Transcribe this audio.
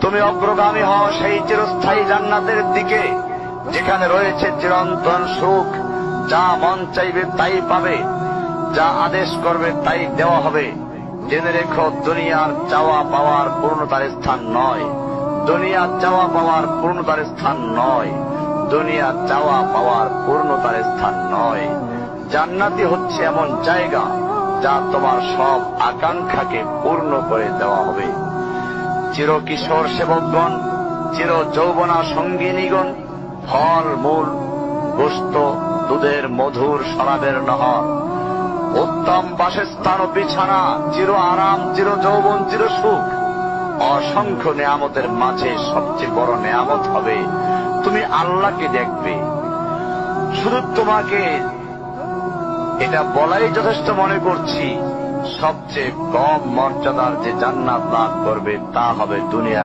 তুমি অগ্রগামী হও সেই চিরস্থায়ী জান্নাতের দিকে, যেখানে রয়েছে চিরন্তন সুখ। যা মন চাইবে তাই পাবে, যা আদেশ করবে তাই দেওয়া হবে। জেনে রেখো, দুনিয়ার চাওয়া পাওয়ার পূর্ণতার স্থান নয়। দুনিয়ার চাওয়া পাওয়ার পূর্ণতার স্থান নয়। দুনিয়ার চাওয়া পাওয়ার পূর্ণতার স্থান নয়। জান্নাতি হচ্ছে এমন জায়গা যা তোমার সব আকাঙ্ক্ষাকে পূর্ণ করে দেওয়া হবে। চির কিশোর সেবকগণ, চির যৌবনা সঙ্গিনীগণ, ফল মূল, গোশত, দুধের মধুর শরাবের নহর, উত্তম বাসস্থান ও বিছানা, চির আরাম, চির যৌবন, চির সুখ, অসংখ্য নেয়ামতের মাঝে সবচেয়ে বড় নেয়ামত হবে তুমি আল্লাহকে দেখবে। শুধু তোমাকে এটা বলাই যথেষ্ট মনে করছি, সবচেয়ে কম মর্যাদার যে জান্নাত লাভ করবে তা হবে দুনিয়া